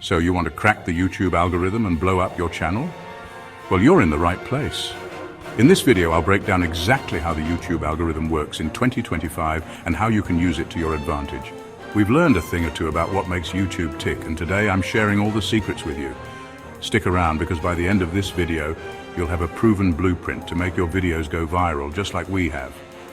So you want to crack the YouTube algorithm and blow up your channel? Well, you're in the right place. In this video, I'll break down exactly how the YouTube algorithm works in 2025 and how you can use it to your advantage. We've learned a thing or two about what makes YouTube tick, and today I'm sharing all the secrets with you. Stick around, because by the end of this video, you'll have a proven blueprint to make your videos go viral just like we have.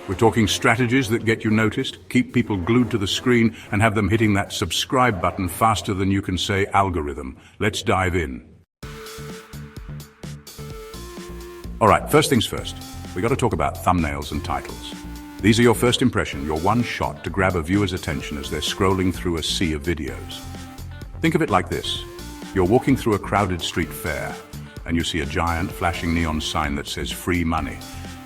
We're talking strategies that get you noticed, keep people glued to the screen, and have them hitting that subscribe button faster than you can say algorithm. Let's dive in. All right, first things first. We got to talk about thumbnails and titles. These are your first impression, your one shot to grab a viewer's attention as they're scrolling through a sea of videos. Think of it like this. You're walking through a crowded street fair, and you see a giant flashing neon sign that says free money.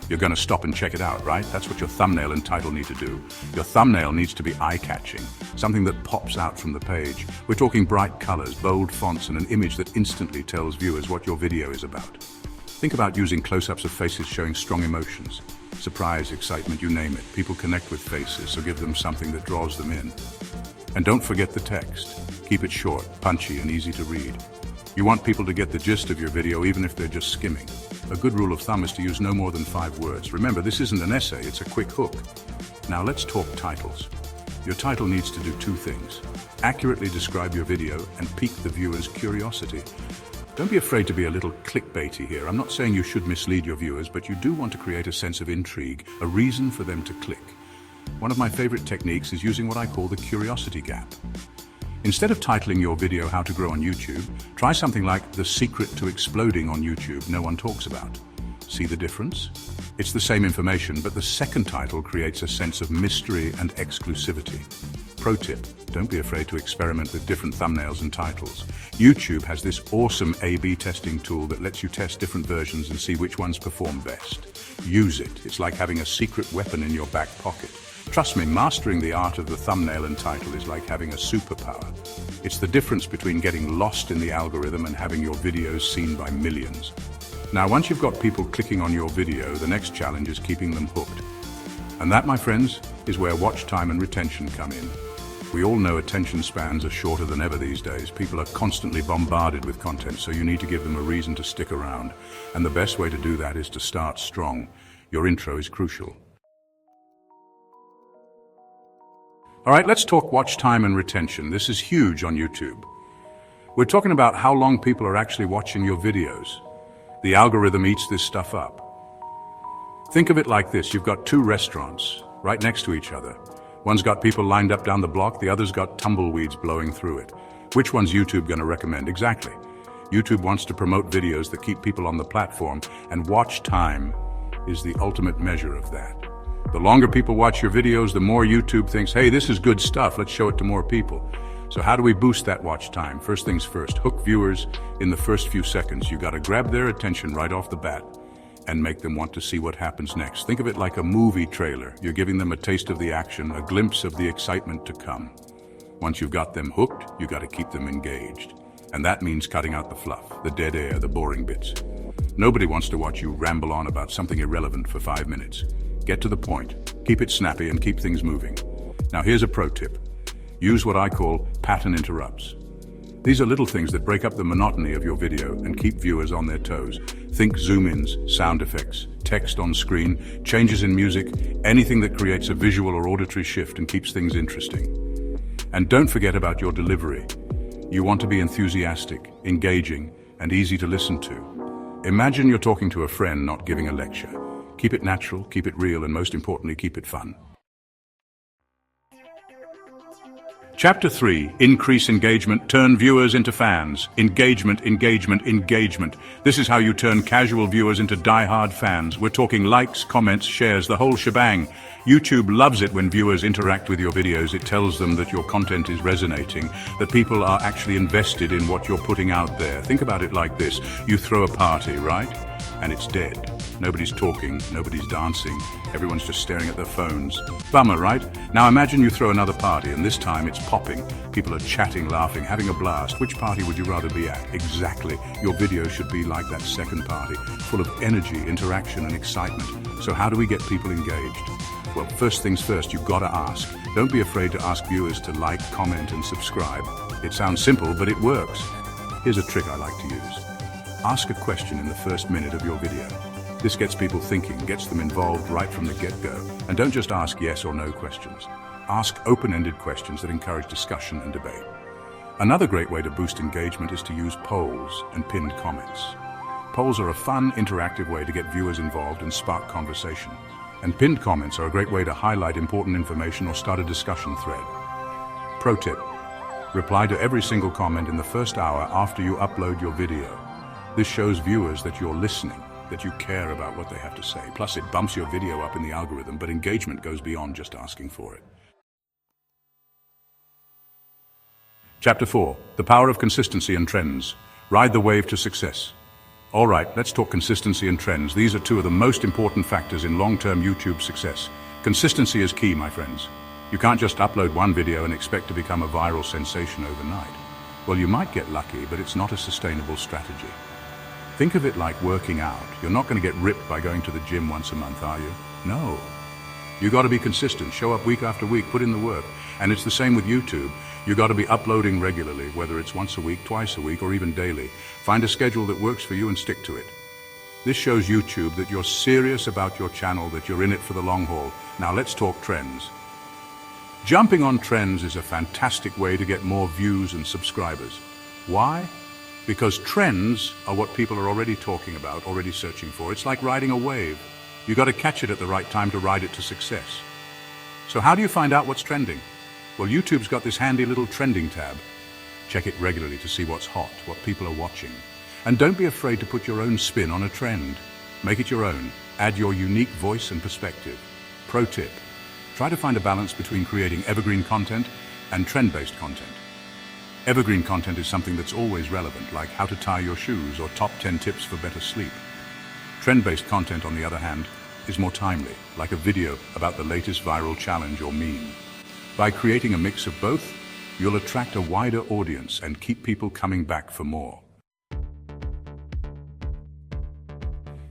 You're going to stop and check it out, right? That's what your thumbnail and title need to do. Your thumbnail needs to be eye-catching, something that pops out from the page. We're talking bright colors, bold fonts, and an image that instantly tells viewers what your video is about. Think about using close-ups of faces showing strong emotions. Surprise, excitement, you name it. People connect with faces, so give them something that draws them in. And don't forget the text. Keep it short, punchy, and easy to read. You want people to get the gist of your video even if they're just skimming. A good rule of thumb is to use no more than 5 words. Remember, this isn't an essay, it's a quick hook. Now let's talk titles. Your title needs to do 2 things. Accurately describe your video and pique the viewer's curiosity. Don't be afraid to be a little clickbaity here. I'm not saying you should mislead your viewers, but you do want to create a sense of intrigue, a reason for them to click. One of my favorite techniques is using what I call the curiosity gap. Instead of titling your video How to Grow on YouTube, try something like The Secret to Exploding on YouTube No One Talks About. See the difference? It's the same information, but the second title creates a sense of mystery and exclusivity. Pro tip, don't be afraid to experiment with different thumbnails and titles. YouTube has this awesome A/B testing tool that lets you test different versions and see which ones perform best. Use it. It's like having a secret weapon in your back pocket. Trust me, mastering the art of the thumbnail and title is like having a superpower. It's the difference between getting lost in the algorithm and having your videos seen by millions. Now, once you've got people clicking on your video, the next challenge is keeping them hooked. And that, my friends, is where watch time and retention come in. We all know attention spans are shorter than ever these days. People are constantly bombarded with content, so you need to give them a reason to stick around. And the best way to do that is to start strong. Your intro is crucial. All right, let's talk watch time and retention. This is huge on YouTube. We're talking about how long people are actually watching your videos. The algorithm eats this stuff up. Think of it like this. You've got 2 restaurants right next to each other. One's got people lined up down the block, the other's got tumbleweeds blowing through it. Which one's YouTube going to recommend? Exactly. YouTube wants to promote videos that keep people on the platform, and watch time is the ultimate measure of that. The longer people watch your videos, the more YouTube thinks, hey, this is good stuff, let's show it to more people. So how do we boost that watch time? First things first, hook viewers in the first few seconds. You got to grab their attention right off the bat and make them want to see what happens next. Think of it like a movie trailer. You're giving them a taste of the action, a glimpse of the excitement to come. Once you've got them hooked, you got to keep them engaged. And that means cutting out the fluff, the dead air, the boring bits. Nobody wants to watch you ramble on about something irrelevant for 5 minutes. Get to the point, keep it snappy, and keep things moving. Now here's a pro tip. Use what I call pattern interrupts. These are little things that break up the monotony of your video and keep viewers on their toes. Think zoom-ins, sound effects, text on screen, changes in music, anything that creates a visual or auditory shift and keeps things interesting. And don't forget about your delivery. You want to be enthusiastic, engaging, and easy to listen to. Imagine you're talking to a friend, not giving a lecture. Keep it natural, keep it real, and most importantly, keep it fun. Chapter 3, Increase Engagement, Turn Viewers into Fans. Engagement, engagement, engagement. This is how you turn casual viewers into die-hard fans. We're talking likes, comments, shares, the whole shebang. YouTube loves it when viewers interact with your videos. It tells them that your content is resonating, that people are actually invested in what you're putting out there. Think about it like this. You throw a party, right? And it's dead. Nobody's talking, nobody's dancing, everyone's just staring at their phones. Bummer, right? Now imagine you throw another party, and this time it's popping. People are chatting, laughing, having a blast. Which party would you rather be at? Exactly. Your video should be like that second party, full of energy, interaction, and excitement. So how do we get people engaged? Well, first things first, you've got to ask. Don't be afraid to ask viewers to like, comment, and subscribe. It sounds simple, but it works. Here's a trick I like to use. Ask a question in the first minute of your video. This gets people thinking, gets them involved right from the get-go. And don't just ask yes or no questions. Ask open-ended questions that encourage discussion and debate. Another great way to boost engagement is to use polls and pinned comments. Polls are a fun, interactive way to get viewers involved and spark conversation. And pinned comments are a great way to highlight important information or start a discussion thread. Pro tip: reply to every single comment in the first hour after you upload your video. This shows viewers that you're listening, that you care about what they have to say. Plus, it bumps your video up in the algorithm, but engagement goes beyond just asking for it. Chapter 4, the power of consistency and trends. Ride the wave to success. All right, let's talk consistency and trends. These are two of the most important factors in long-term YouTube success. Consistency is key, my friends. You can't just upload one video and expect to become a viral sensation overnight. Well, you might get lucky, but it's not a sustainable strategy. Think of it like working out. You're not going to get ripped by going to the gym once a month, are you? No. You got to be consistent, show up week after week, put in the work. And it's the same with YouTube. You got to be uploading regularly, whether it's once a week, twice a week, or even daily. Find a schedule that works for you and stick to it. This shows YouTube that you're serious about your channel, that you're in it for the long haul. Now let's talk trends. Jumping on trends is a fantastic way to get more views and subscribers. Why? Because trends are what people are already talking about, already searching for. It's like riding a wave. You got to catch it at the right time to ride it to success. So how do you find out what's trending? Well, YouTube's got this handy little trending tab. Check it regularly to see what's hot, what people are watching. And don't be afraid to put your own spin on a trend. Make it your own. Add your unique voice and perspective. Pro tip: try to find a balance between creating evergreen content and trend-based content. Evergreen content is something that's always relevant, like how to tie your shoes or top 10 tips for better sleep. Trend-based content, on the other hand, is more timely, like a video about the latest viral challenge or meme. By creating a mix of both, you'll attract a wider audience and keep people coming back for more.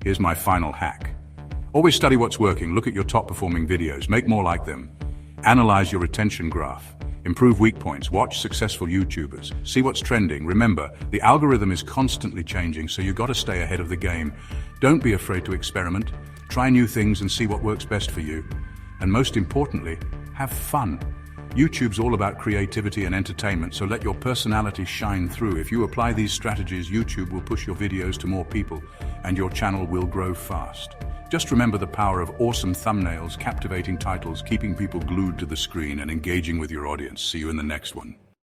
Here's my final hack. Always study what's working, look at your top performing videos, make more like them. Analyze your retention graph, improve weak points, watch successful YouTubers, see what's trending. Remember, the algorithm is constantly changing, so you've got to stay ahead of the game. Don't be afraid to experiment, try new things and see what works best for you. And most importantly, have fun. YouTube's all about creativity and entertainment, so let your personality shine through. If you apply these strategies, YouTube will push your videos to more people, and your channel will grow fast. Just remember the power of awesome thumbnails, captivating titles, keeping people glued to the screen, and engaging with your audience. See you in the next one.